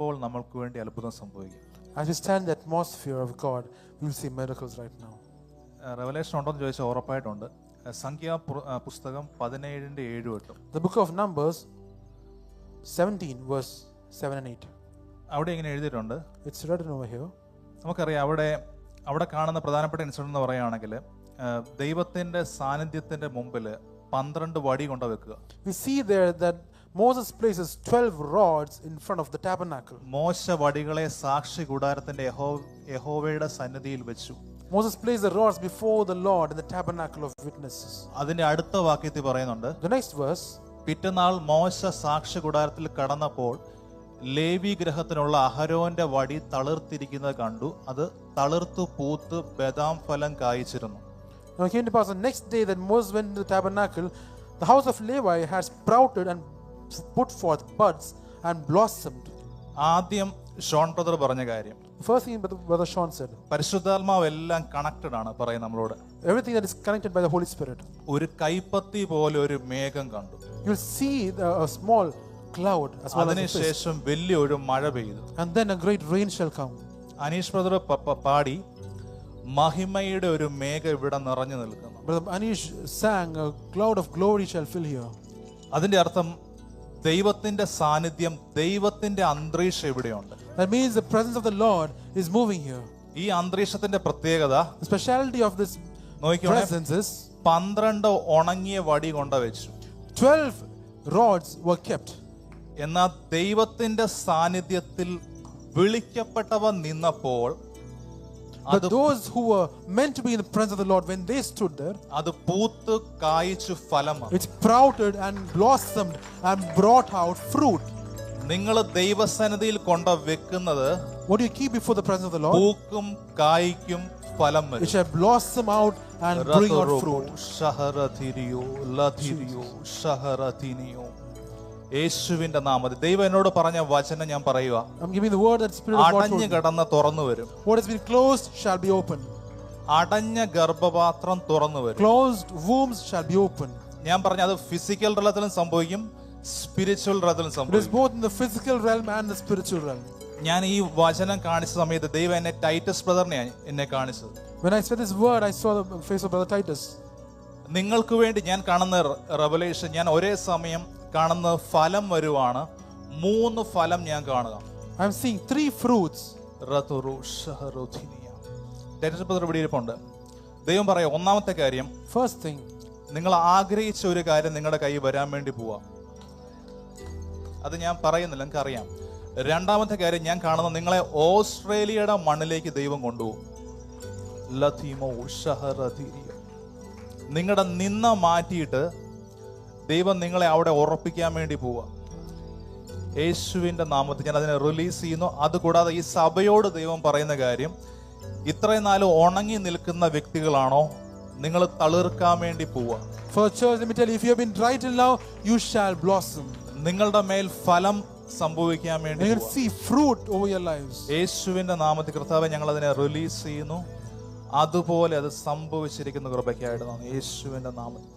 നിൽക്കുമ്പോൾ നമ്മൾക്ക് വേണ്ടി അത്ഭുതം സംഭവിക്കും. As we stand in the atmosphere of God, we will see miracles right now. Revelation ഉണ്ടോന്ന് ചോദിച്ചാൽ ഉറപ്പായിട്ടുണ്ട്. സംഖ്യാ പുസ്തകം 17:7-8. The book of Numbers 17 verse 7 and 8. അവിടെ ഇങ്ങനെ എഴുതിയിട്ടുണ്ട്. It's written over here. നമുക്കറിയാം അവിടെ കാണുന്ന പ്രധാനപ്പെട്ട ഇൻസിഡന്റ് എന്ന് പറയുകയാണെങ്കിൽ ദൈവത്തിന്റെ സാന്നിധ്യത്തിന്റെ മുമ്പിൽ 12 വടി കൊണ്ട് വെക്കുക. We see there that Moses places 12 rods in front of the tabernacle. മോശ വടികളെ സാക്ഷി കൂടാരത്തിന്റെ യഹോവയുടെ സന്നിധിയിൽ വെച്ചു. Moses placed the rods before the Lord in the tabernacle of witnesses. അതിന്റെ അടുത്ത വാക്യത്തിൽ പറയുന്നുണ്ട്, The next verse, പിറ്റന്നാൾ മോശ സാക്ഷി കൂടാരത്തിൽ കടന്നപ്പോൾ ലേവി ഗൃഹത്തിനുള്ള അഹരോന്റെ വടി തളിർത്തിരിക്കുന്നത് കണ്ടു. അത് തളിർത്തു പൂത്ത് ബദാം ഫലം കായ്ച്ചിരുന്നു. Now it came to pass the next day that Moses went into the tabernacle, the house of Levi had sprouted and put forth buds and blossomed. ആദ്യം ഷോൺ ബ്രദർ പറഞ്ഞ കാര്യം, First thing Brother Sean said, പരിശുദ്ധാത്മാവ് എല്ലാം connected ആണ് പറയും നമ്മളോട്. everything that is connected by the Holy Spirit. ഒരു കൈപ്പത്തി പോലെ ഒരു മേഘം കണ്ടു. You'll see a small cloud as well as a fist. അതിനുശേഷം വലിയൊരു മഴ പെയ്തു. And then a great rain shall come. Aneesh brother പാടി, മഹിമയുടെ ഒരു മേഘം ഇവിടെ നിറഞ്ഞു നിൽക്കുന്നു. Brother Anish sang, a cloud of glory shall fill here. അതിന്റെ അർത്ഥം ദൈവത്തിന്റെ സാന്നിധ്യം, ദൈവത്തിന്റെ അന്തരീക്ഷം ഇവിടെയുണ്ട്. That means the presence of the Lord is moving here. ഈ അന്തരീക്ഷത്തിന്റെ പ്രത്യേകത, The speciality of this presence is 12 ഉണങ്ങിയ വടി കൊണ്ട് വെച്ചു. 12 rods were kept. എന്നാൽ ദൈവത്തിന്റെ സാന്നിധ്യത്തിൽ വിളിക്കപ്പെട്ടവ നിന്നപ്പോൾ, But those who were meant to be in the presence of the Lord, when they stood there, അത് പൂത്ത് കായ്ച്ചു ഫലം. it sprouted and blossomed and brought out fruit. നിങ്ങൾ ദൈവസന്നിധിയിൽ കൊണ്ട് വെക്കുന്നത് What do you keep before the presence of the Lord? പൂക്കും കായ്ക്കും ഫലം വരും. It shall blossom out and bring out fruit. ഷഹറതിരിയോ ലതിരിയോ ഷഹറതിനിയോ. യേശുവിന്റെ നാമത്തിൽ ദൈവം എന്നോട് പറഞ്ഞ വചനം ഞാൻ പറയുക. I'm giving the word that Spirit of God അടഞ്ഞു told me. കിടന്ന തുറന്നു വരും. What has been closed shall be opened. അടഞ്ഞ ഗർഭപാത്രം തുറന്നു വരും. Closed wombs shall be opened. ഞാൻ പറഞ്ഞ അത് ഫിസിക്കൽ തലത്തിലും സംഭവിക്കും, സ്പിരിച്വൽ തലത്തിലും It is സംഭവിക്കും. both in the physical realm and the spiritual realm. ഞാൻ ഈ വചനം കാണിച്ച സമയത്ത് ദൈവം എന്നെ ടൈറ്റസ് ബ്രദറിനെ എന്നെ കാണിച്ചത്. When I said this word, I saw the face of Brother Titus. നിങ്ങൾക്ക് വേണ്ടി ഞാൻ കാണുന്ന റെവലേഷൻ, ഞാൻ ഒരേ സമയം കാണുന്ന ഫലം വരുവാണ്. 3 ഫലം ഞാൻ കാണുക. I am seeing 3 fruits. Titus brother ഇവിടെ ഇരിപ്പുണ്ട്. ദൈവം പറയാം, ഒന്നാമത്തെ കാര്യം, First thing, നിങ്ങൾ ആഗ്രഹിച്ച ഒരു കാര്യം നിങ്ങളുടെ കയ്യിൽ വരാൻ വേണ്ടി പോവാ. അത് ഞാൻ പറയുന്നില്ല, നിങ്ങൾക്ക് അറിയാം. രണ്ടാമത്തെ കാര്യം, ഞാൻ കാണുന്ന നിങ്ങളെ ഓസ്ട്രേലിയയുടെ മണ്ണിലേക്ക് ദൈവം കൊണ്ടുപോകും. നിങ്ങളുടെ നിന്ന മാറ്റിയിട്ട് ദൈവം നിങ്ങളെ അവിടെ ഉറപ്പിക്കാൻ വേണ്ടി പോവുക. യേശുവിന്റെ നാമത്തിൽ ഞാൻ അതിനെ റിലീസ് ചെയ്യുന്നു. അതുകൂടാതെ ഈ സഭയോട് ദൈവം പറയുന്ന കാര്യം, ഇത്രയും നാൾ ഉണങ്ങി നിൽക്കുന്ന വ്യക്തികളാണോ, നിങ്ങൾ തളിർക്കാൻ വേണ്ടി പോവുക. for church, let me tell you, if you have been dry till now, you shall blossom. നിങ്ങളുടെ മേൽ ഫലം സംഭവിക്കാൻ വേണ്ടി You can see fruit over your lives. യേശുവിന്റെ നാമത്തിൽ കർത്താവേ, ഞങ്ങൾ അതിനെ റിലീസ് ചെയ്യുന്നു. അതുപോലെ അത് സംഭവിച്ചിരിക്കുന്ന കൃപയ്ക്കായിട്ട് യേശുവിന്റെ നാമത്തിൽ.